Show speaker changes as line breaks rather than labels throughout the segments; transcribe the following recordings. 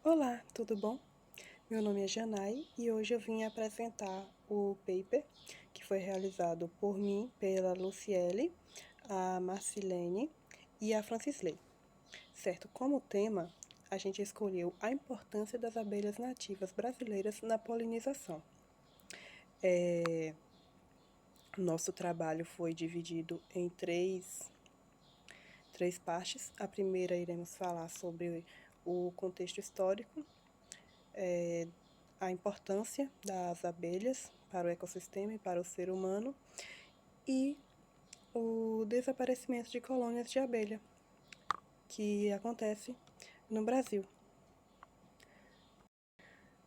Olá, tudo bom? Meu nome é Janai e hoje eu vim apresentar o paper que foi realizado por mim, pela Luciele, a Marcilene e a Francisley. Certo, como tema, a gente escolheu a importância das abelhas nativas brasileiras na polinização. Nosso trabalho foi dividido em três partes. A primeira iremos falar sobre o contexto histórico, a importância das abelhas para o ecossistema e para o ser humano e o desaparecimento de colônias de abelha que acontece no Brasil.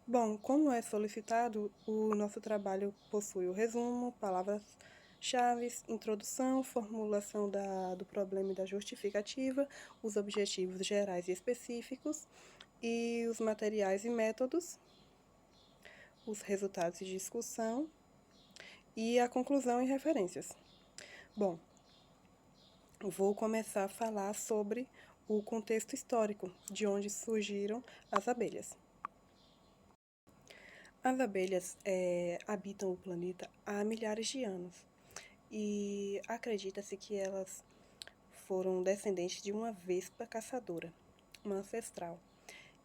Bom, como é solicitado, o nosso trabalho possui o resumo, palavras-chave, introdução, formulação do problema e da justificativa, os objetivos gerais e específicos e os materiais e métodos, os resultados de discussão e a conclusão e referências. Bom, vou começar a falar sobre o contexto histórico de onde surgiram as abelhas. As abelhas habitam o planeta há milhares de anos e acredita-se que elas foram descendentes de uma vespa caçadora, uma ancestral,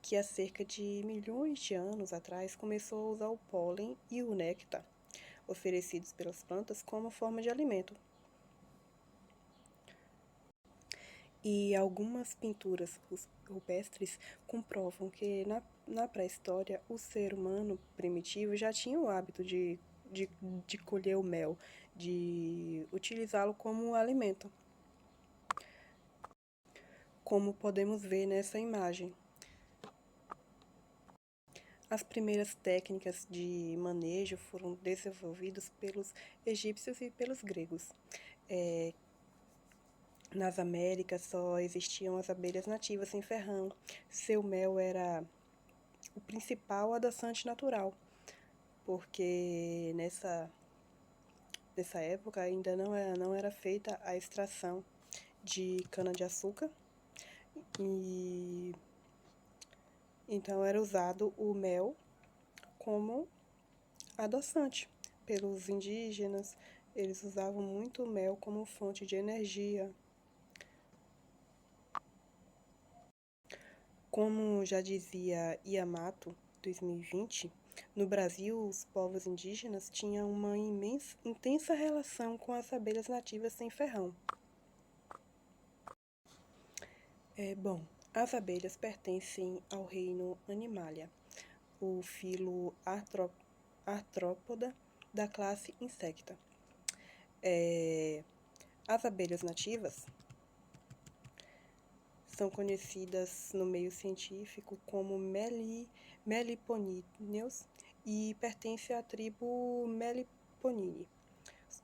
que há cerca de milhões de anos atrás começou a usar o pólen e o néctar oferecidos pelas plantas como forma de alimento. E algumas pinturas rupestres comprovam que na pré-história o ser humano primitivo já tinha o hábito de colher o mel, de utilizá-lo como alimento, como podemos ver nessa imagem. As primeiras técnicas de manejo foram desenvolvidas pelos egípcios e pelos gregos. Nas Américas só existiam as abelhas nativas sem ferrão. Seu mel era o principal adoçante natural, porque nessa época ainda não era feita a extração de cana-de-açúcar e então era usado o mel como adoçante pelos indígenas. Eles usavam muito o mel como fonte de energia. Como já dizia Yamato, 2020, no Brasil, os povos indígenas tinham uma intensa relação com as abelhas nativas sem ferrão. Bom, as abelhas pertencem ao reino Animalia, o filo Artrópoda da classe Insecta. As abelhas nativas são conhecidas no meio científico como Meliponideus e pertencem à tribo Meliponine.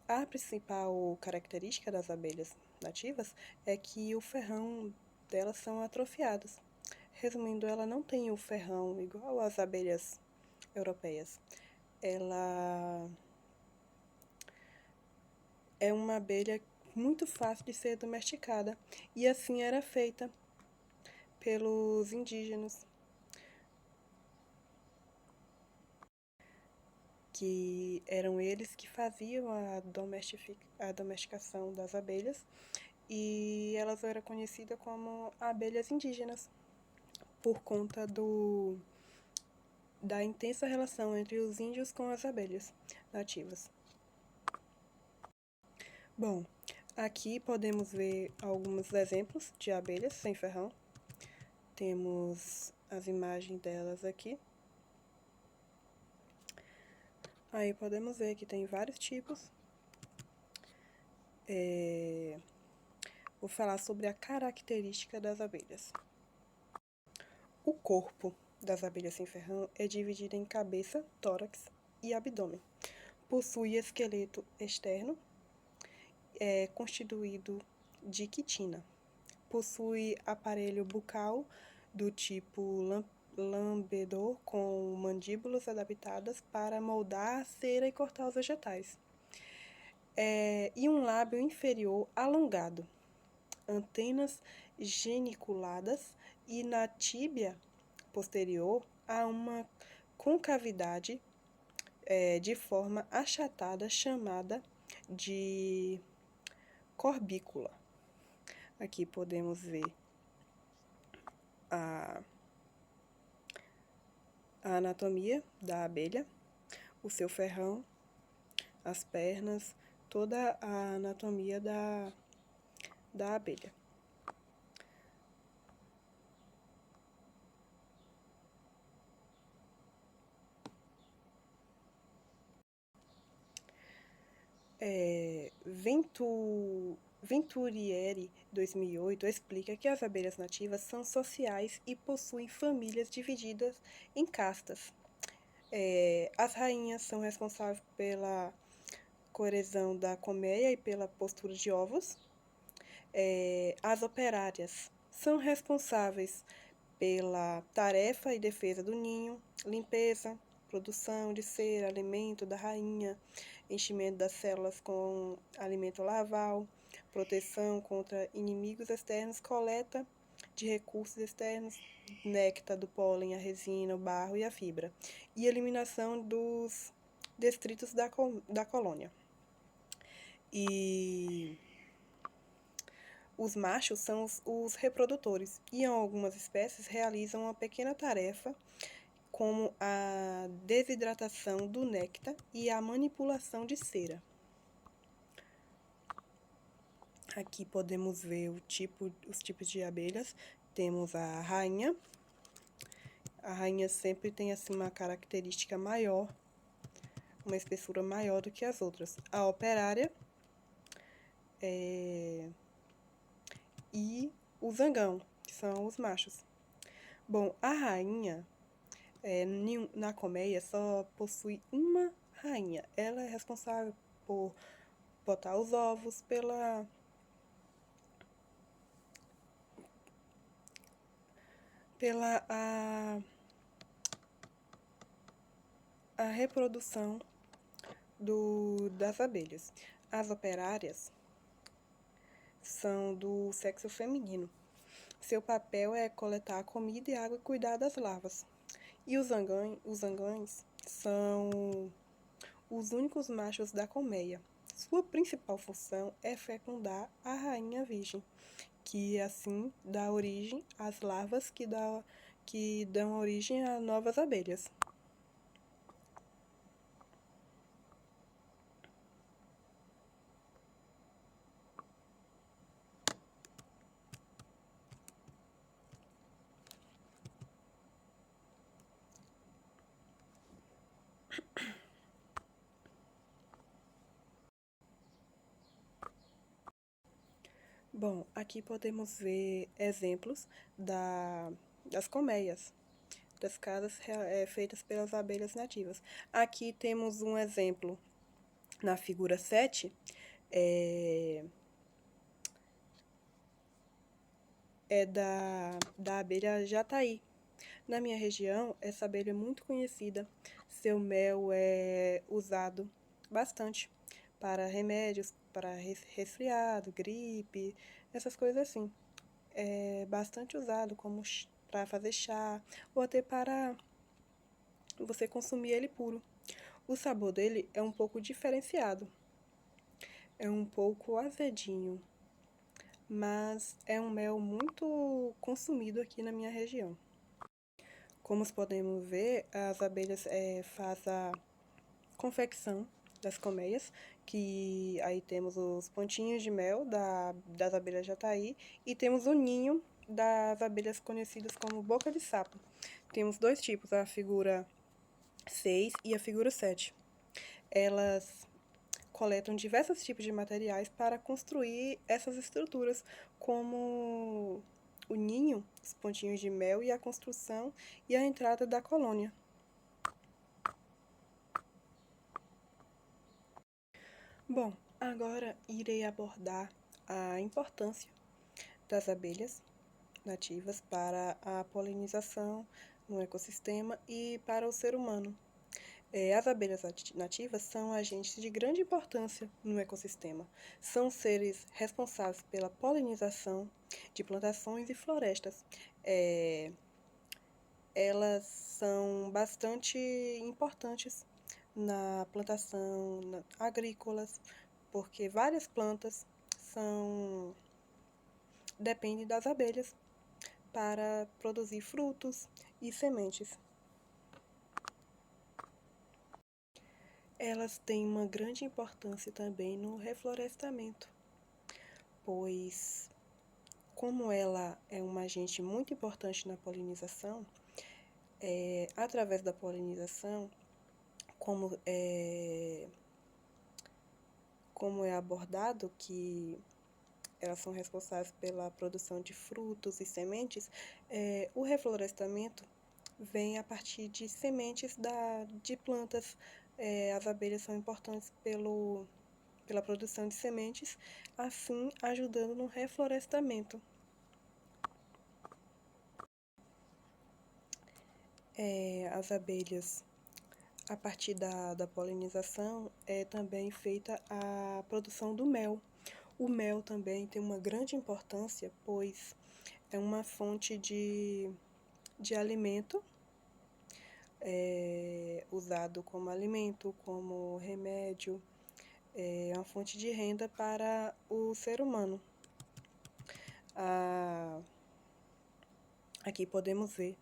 A principal característica das abelhas nativas é que o ferrão delas são atrofiados. Resumindo, ela não tem o ferrão igual às abelhas europeias. Ela é uma abelha muito fácil de ser domesticada e assim era feita pelos indígenas, que eram eles que faziam a domesticação das abelhas e elas eram conhecidas como abelhas indígenas por conta da intensa relação entre os índios com as abelhas nativas. Bom, aqui podemos ver alguns exemplos de abelhas sem ferrão. Temos as imagens delas aqui. Aí podemos ver que tem vários tipos. Vou falar sobre a característica das abelhas. O corpo das abelhas sem ferrão é dividido em cabeça, tórax e abdômen. Possui esqueleto externo, constituído de quitina. Possui aparelho bucal do tipo lambedor com mandíbulas adaptadas para moldar a cera e cortar os vegetais. E um lábio inferior alongado, antenas geniculadas e na tíbia posterior a uma concavidade de forma achatada chamada de corbícula. Aqui podemos ver a anatomia da abelha, o seu ferrão, as pernas, toda a anatomia da abelha. Venturieri, 2008, explica que as abelhas nativas são sociais e possuem famílias divididas em castas. As rainhas são responsáveis pela coerção da colmeia e pela postura de ovos. As operárias são responsáveis pela tarefa e defesa do ninho, limpeza, produção de cera, alimento da rainha, enchimento das células com alimento larval, proteção contra inimigos externos, coleta de recursos externos, néctar do pólen, a resina, o barro e a fibra, e eliminação dos detritos da colônia. E os machos são os reprodutores, e em algumas espécies realizam uma pequena tarefa, como a desidratação do néctar e a manipulação de cera. Aqui podemos ver os tipos de abelhas. Temos a rainha. A rainha sempre tem assim, uma característica maior, uma espessura maior do que as outras. A operária e o zangão, que são os machos. Bom, a rainha, na colmeia, só possui uma rainha. Ela é responsável por botar os ovos, pela a reprodução das abelhas. As operárias são do sexo feminino. Seu papel é coletar a comida e água e cuidar das larvas. E os zangões são os únicos machos da colmeia. Sua principal função é fecundar a rainha virgem, que assim dá origem às larvas que dão origem a novas abelhas. Bom, aqui podemos ver exemplos das colmeias, das casas feitas pelas abelhas nativas. Aqui temos um exemplo na figura 7, da abelha jataí. Na minha região, essa abelha é muito conhecida. Seu mel é usado bastante para remédios, para resfriado, gripe, essas coisas assim. É bastante usado como para fazer chá ou até para você consumir ele puro. O sabor dele é um pouco diferenciado. É um pouco azedinho, mas é um mel muito consumido aqui na minha região. Como podemos ver, as abelhas fazem a confecção das colmeias, que aí temos os pontinhos de mel das abelhas jataí e temos o ninho das abelhas conhecidas como boca de sapo. Temos dois tipos, a figura 6 e a figura 7. Elas coletam diversos tipos de materiais para construir essas estruturas, como o ninho, os pontinhos de mel e a construção e a entrada da colônia. Bom, agora irei abordar a importância das abelhas nativas para a polinização no ecossistema e para o ser humano. As abelhas nativas são agentes de grande importância no ecossistema. São seres responsáveis pela polinização de plantações e florestas. elas são bastante importantes na plantação agrícolas, porque várias plantas dependem das abelhas para produzir frutos e sementes. Elas têm uma grande importância também no reflorestamento, pois, como ela é um agente muito importante na polinização, através da polinização, como é abordado que elas são responsáveis pela produção de frutos e sementes, o reflorestamento vem a partir de sementes de plantas. As abelhas são importantes pela produção de sementes, assim ajudando no reflorestamento. As abelhas, a partir da polinização, é também feita a produção do mel. O mel também tem uma grande importância, pois é uma fonte de alimento, usado como alimento, como remédio, é uma fonte de renda para o ser humano. Aqui podemos ver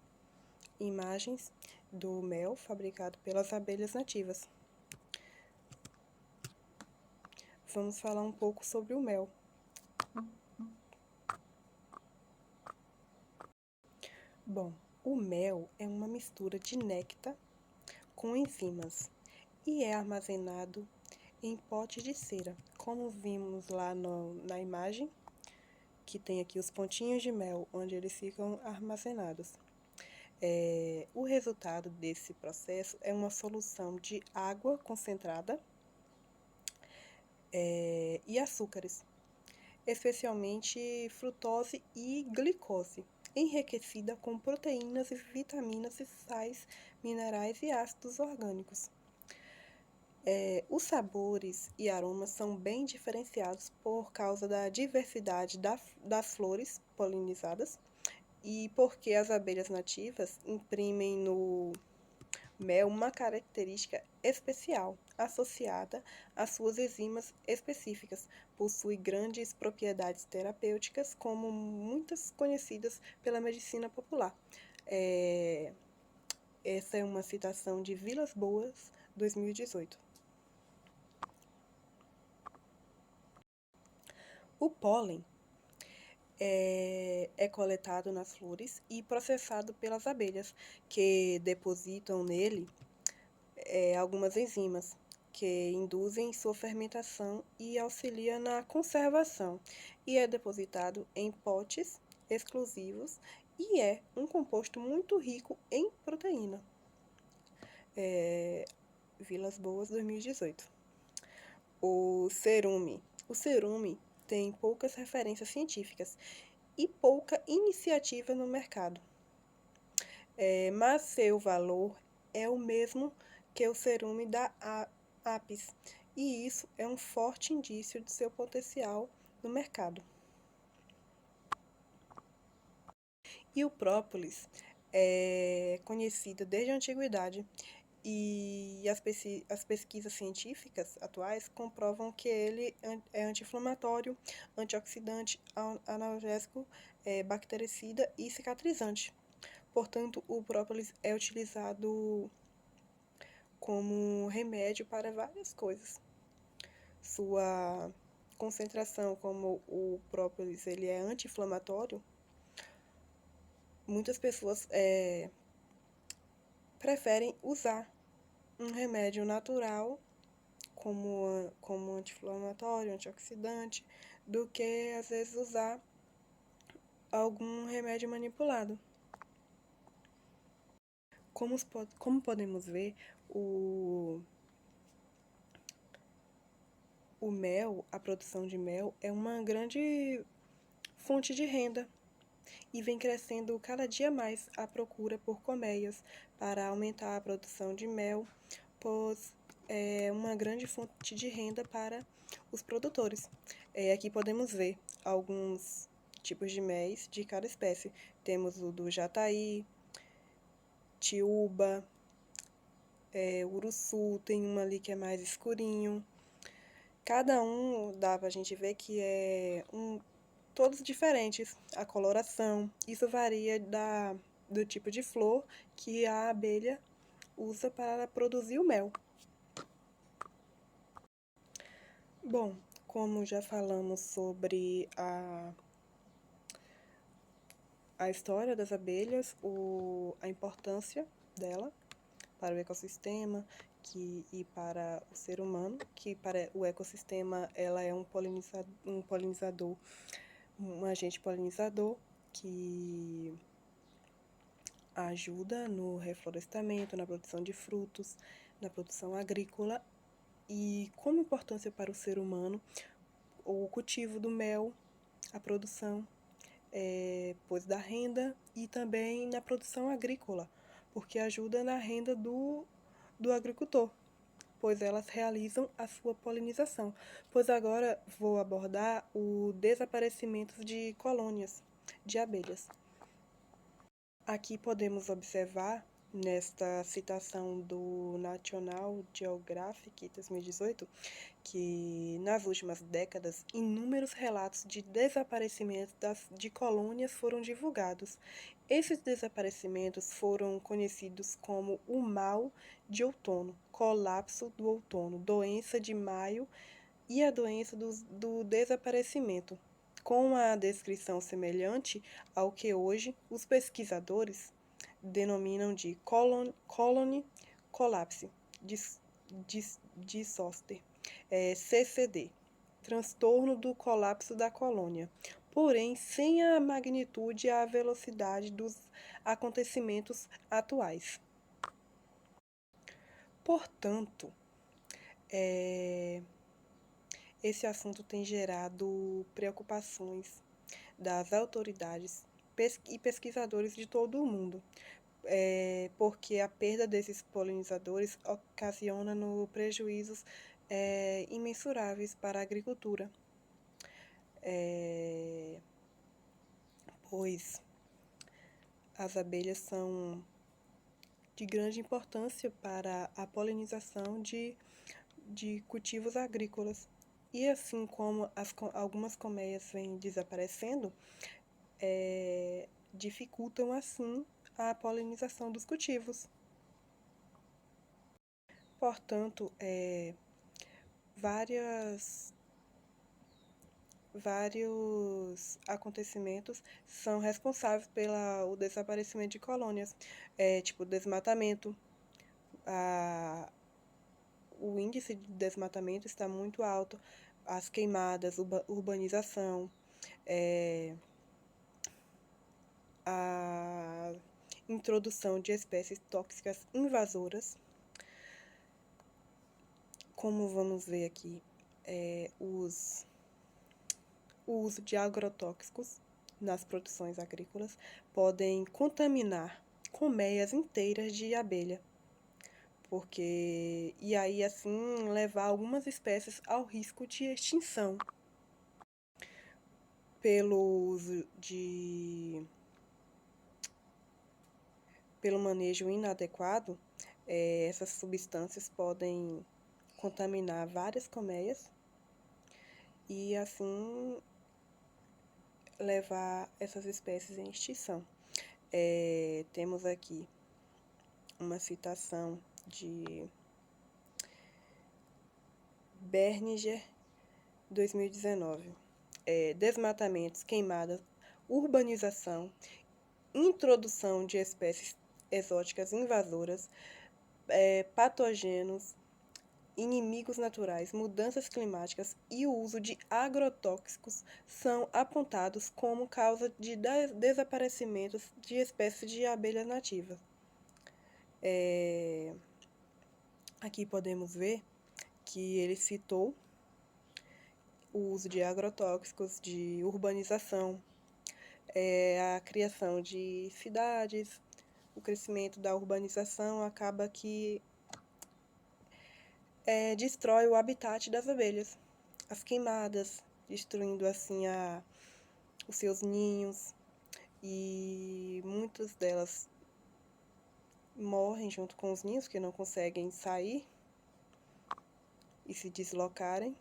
imagens do mel fabricado pelas abelhas nativas. Vamos falar um pouco sobre o mel. Bom, o mel é uma mistura de néctar com enzimas e é armazenado em potes de cera, como vimos lá na imagem, que tem aqui os pontinhos de mel, onde eles ficam armazenados. O resultado desse processo é uma solução de água concentrada e açúcares, especialmente frutose e glicose, enriquecida com proteínas, vitaminas e sais, minerais e ácidos orgânicos. Os sabores e aromas são bem diferenciados por causa da diversidade das flores polinizadas e porque as abelhas nativas imprimem no mel uma característica especial associada às suas enzimas específicas. Possui grandes propriedades terapêuticas, como muitas conhecidas pela medicina popular. Essa é uma citação de Vilas Boas, 2018. O pólen é coletado nas flores e processado pelas abelhas, que depositam nele algumas enzimas, que induzem sua fermentação e auxiliam na conservação, e é depositado em potes exclusivos e é um composto muito rico em proteína. Vilas Boas, 2018. O cerume. O cerume tem poucas referências científicas e pouca iniciativa no mercado, mas seu valor é o mesmo que o cerume da Apis, e isso é um forte indício de seu potencial no mercado. E o própolis é conhecido desde a antiguidade, e as pesquisas científicas atuais comprovam que ele é anti-inflamatório, antioxidante, analgésico, bactericida e cicatrizante. Portanto, o própolis é utilizado como remédio para várias coisas. Sua concentração, como o própolis ele é anti-inflamatório, muitas pessoas preferem usar um remédio natural como anti-inflamatório, antioxidante, do que às vezes usar algum remédio manipulado. Como podemos ver, o mel, a produção de mel, é uma grande fonte de renda e vem crescendo cada dia mais a procura por colmeias para aumentar a produção de mel, pois é uma grande fonte de renda para os produtores. Aqui podemos ver alguns tipos de mel de cada espécie. Temos o do jataí, tiúba, uruçu, tem uma ali que é mais escurinho. Cada um dá pra gente ver que todos diferentes, a coloração. Isso varia do tipo de flor que a abelha usa para produzir o mel. Bom, como já falamos sobre a história das abelhas, a importância dela para o ecossistema e para o ser humano, que para o ecossistema ela é um polinizador, um agente polinizador que ajuda no reflorestamento, na produção de frutos, na produção agrícola e como importância para o ser humano o cultivo do mel, a produção, pois da renda e também na produção agrícola, porque ajuda na renda do agricultor, pois elas realizam a sua polinização. Pois agora vou abordar o desaparecimento de colônias de abelhas. Aqui podemos observar, nesta citação do National Geographic 2018, que nas últimas décadas inúmeros relatos de desaparecimento de colônias foram divulgados. Esses desaparecimentos foram conhecidos como o mal de outono, colapso do outono, doença de maio e a doença do desaparecimento, com a descrição semelhante ao que hoje os pesquisadores denominam de colony collapse disorder, CCD, transtorno do colapso da colônia, porém sem a magnitude e a velocidade dos acontecimentos atuais. Portanto, esse assunto tem gerado preocupações das autoridades e pesquisadores de todo o mundo, porque a perda desses polinizadores ocasiona prejuízos imensuráveis para a agricultura, pois as abelhas são de grande importância para a polinização de cultivos agrícolas. E assim como algumas colmeias vêm desaparecendo, dificultam assim a polinização dos cultivos. Portanto, vários acontecimentos são responsáveis pelo desaparecimento de colônias, tipo desmatamento. O índice de desmatamento está muito alto, as queimadas, urbanização, a introdução de espécies tóxicas invasoras. Como vamos ver aqui, o uso de agrotóxicos nas produções agrícolas podem contaminar colmeias inteiras de abelha, e aí assim levar algumas espécies ao risco de extinção pelo uso pelo manejo inadequado. Essas substâncias podem contaminar várias colmeias e assim levar essas espécies em extinção. Temos aqui uma citação de Berninger, 2019. Desmatamentos, queimadas, urbanização, introdução de espécies exóticas invasoras, patógenos, inimigos naturais, mudanças climáticas e o uso de agrotóxicos são apontados como causa de desaparecimentos de espécies de abelhas nativas. Aqui podemos ver que ele citou o uso de agrotóxicos, de urbanização, a criação de cidades, o crescimento da urbanização acaba que destrói o habitat das abelhas, as queimadas, destruindo assim os seus ninhos, e muitas delas morrem junto com os ninhos, que não conseguem sair e se deslocarem.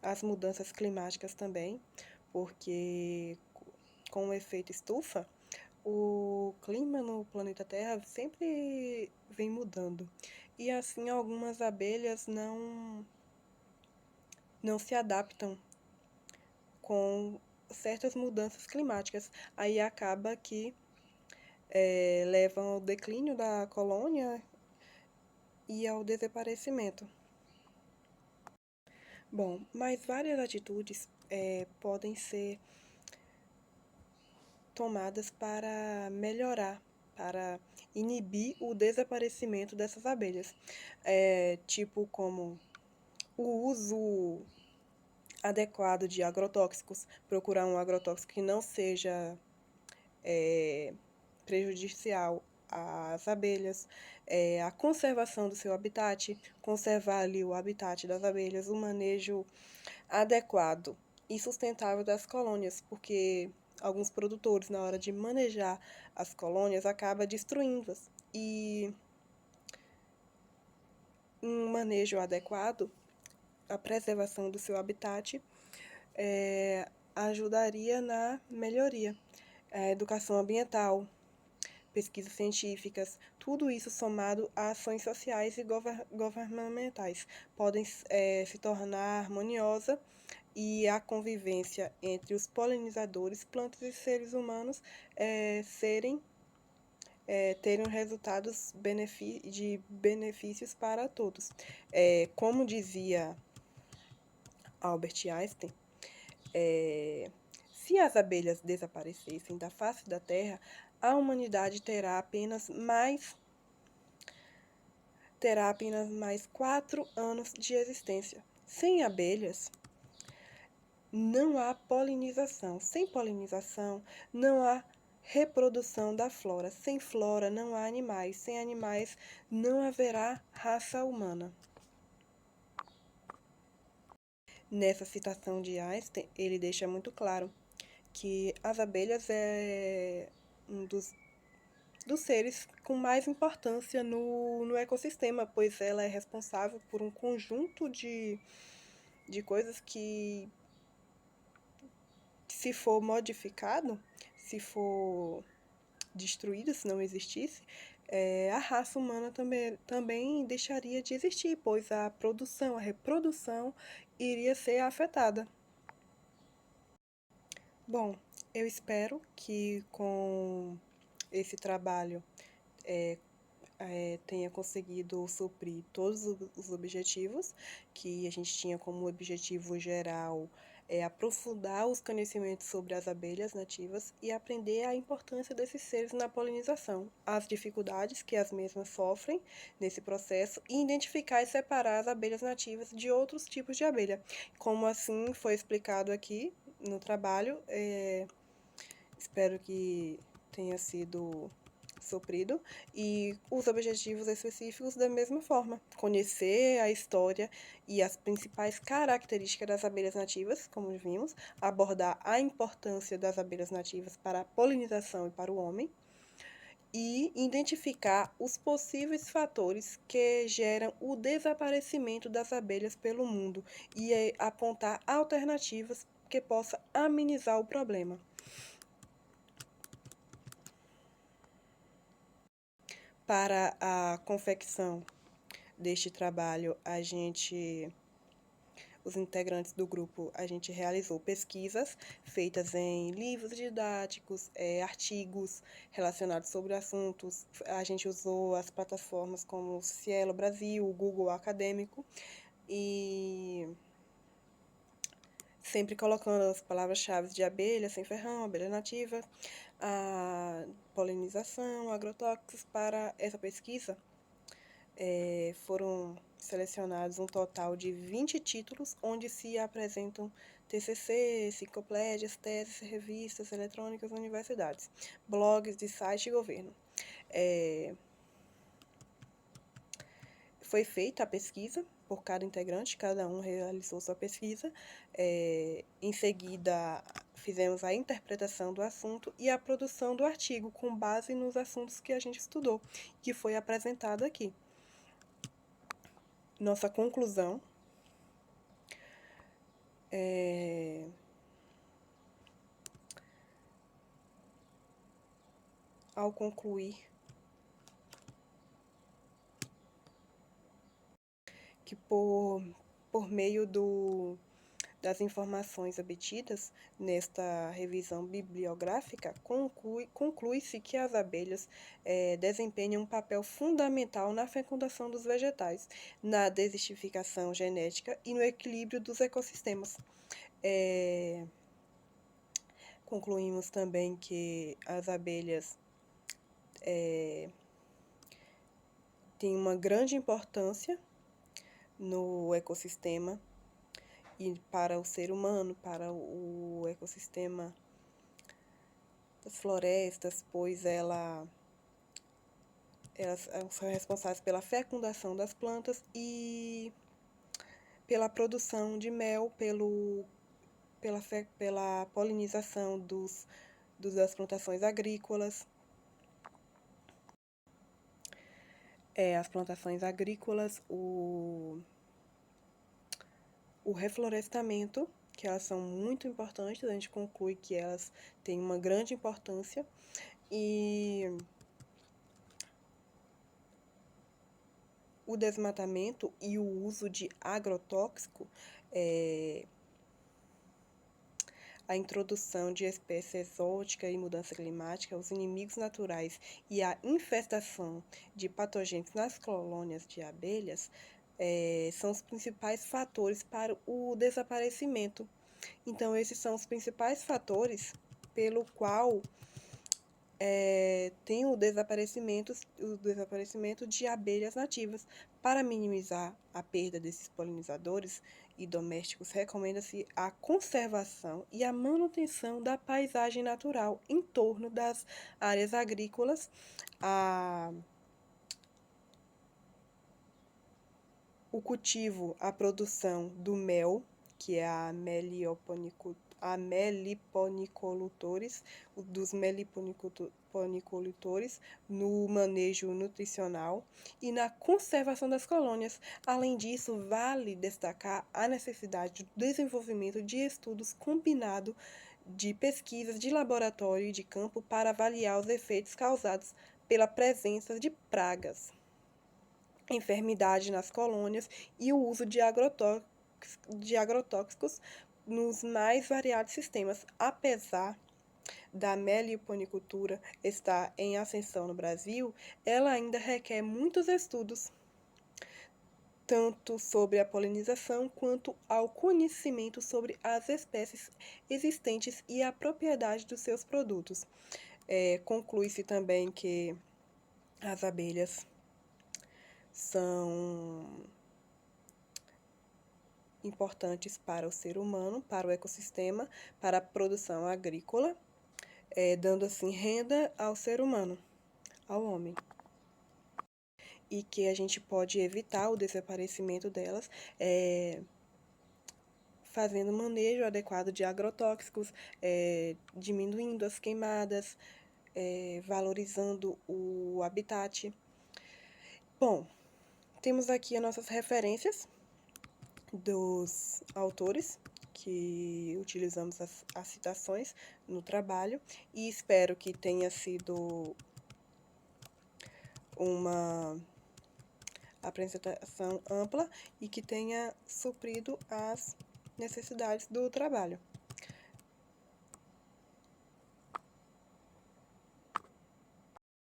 As mudanças climáticas também, porque com o efeito estufa, o clima no planeta Terra sempre vem mudando. E assim algumas abelhas não se adaptam com certas mudanças climáticas. Aí acaba que levam ao declínio da colônia e ao desaparecimento. Bom, mas várias atitudes podem ser tomadas para melhorar, para inibir o desaparecimento dessas abelhas, tipo como o uso adequado de agrotóxicos, procurar um agrotóxico que não seja prejudicial às abelhas, a conservação do seu habitat, conservar ali o habitat das abelhas, o manejo adequado e sustentável das colônias, porque alguns produtores, na hora de manejar as colônias, acabam destruindo-as. E um manejo adequado, a preservação do seu habitat, ajudaria na melhoria. A educação ambiental, pesquisas científicas, tudo isso somado a ações sociais e governamentais podem se tornar harmoniosa e a convivência entre os polinizadores, plantas e seres humanos terem resultados de benefícios para todos. Como dizia Albert Einstein, se as abelhas desaparecessem da face da Terra, a humanidade terá apenas mais 4 anos de existência. Sem abelhas, não há polinização. Sem polinização, não há reprodução da flora. Sem flora, não há animais. Sem animais, não haverá raça humana. Nessa citação de Einstein, ele deixa muito claro que as abelhas é um dos seres com mais importância no ecossistema, pois ela é responsável por um conjunto de coisas que, se for modificado, se for destruído, se não existisse, a raça humana também deixaria de existir, pois a produção, a reprodução iria ser afetada. Bom, eu espero que com esse trabalho tenha conseguido suprir todos os objetivos, que a gente tinha como objetivo geral aprofundar os conhecimentos sobre as abelhas nativas e aprender a importância desses seres na polinização, as dificuldades que as mesmas sofrem nesse processo e identificar e separar as abelhas nativas de outros tipos de abelha. Como assim foi explicado aqui no trabalho, espero que tenha sido suprido, e os objetivos específicos da mesma forma. Conhecer a história e as principais características das abelhas nativas, como vimos, abordar a importância das abelhas nativas para a polinização e para o homem, e identificar os possíveis fatores que geram o desaparecimento das abelhas pelo mundo e apontar alternativas que possam amenizar o problema. Para a confecção deste trabalho, os integrantes do grupo, a gente realizou pesquisas feitas em livros didáticos, artigos relacionados sobre assuntos. A gente usou as plataformas como o Cielo Brasil, o Google Acadêmico, e sempre colocando as palavras-chave de abelha sem ferrão, abelha nativa, a polinização, agrotóxicos. Para essa pesquisa, foram selecionados um total de 20 títulos, onde se apresentam TCC, enciclopédias, teses, revistas eletrônicas, universidades, blogs de site e governo. Foi feita a pesquisa por cada integrante, cada um realizou sua pesquisa. Em seguida, fizemos a interpretação do assunto e a produção do artigo com base nos assuntos que a gente estudou, que foi apresentado aqui. Nossa conclusão ao concluir que por meio das informações obtidas nesta revisão bibliográfica, conclui-se que as abelhas desempenham um papel fundamental na fecundação dos vegetais, na desertificação genética e no equilíbrio dos ecossistemas. Concluímos também que as abelhas têm uma grande importância no ecossistema e para o ser humano, para o ecossistema das florestas, pois elas são responsáveis pela fecundação das plantas e pela produção de mel, pela polinização das plantações agrícolas. As plantações agrícolas, o reflorestamento, que elas são muito importantes, a gente conclui que elas têm uma grande importância, e o desmatamento e o uso de agrotóxico, a introdução de espécies exóticas e mudança climática, os inimigos naturais e a infestação de patogênios nas colônias de abelhas são os principais fatores para o desaparecimento. Então, esses são os principais fatores pelo qual tem o desaparecimento de abelhas nativas. Para minimizar a perda desses polinizadores e domésticos, recomenda-se a conservação e a manutenção da paisagem natural em torno das áreas agrícolas, o cultivo, a produção do mel, que é a meliponicultores, dos meliponicultores, no manejo nutricional e na conservação das colônias. Além disso, vale destacar a necessidade do desenvolvimento de estudos combinados de pesquisas de laboratório e de campo para avaliar os efeitos causados pela presença de pragas, enfermidade nas colônias e o uso de agrotóxicos nos mais variados sistemas. Apesar da meliponicultura estar em ascensão no Brasil, ela ainda requer muitos estudos, tanto sobre a polinização quanto ao conhecimento sobre as espécies existentes e a propriedade dos seus produtos. Conclui-se também que as abelhas são importantes para o ser humano, para o ecossistema, para a produção agrícola, dando assim renda ao ser humano, ao homem. E que a gente pode evitar o desaparecimento delas fazendo manejo adequado de agrotóxicos, diminuindo as queimadas, valorizando o habitat. Bom, temos aqui as nossas referências dos autores que utilizamos as citações no trabalho, e espero que tenha sido uma apresentação ampla e que tenha suprido as necessidades do trabalho.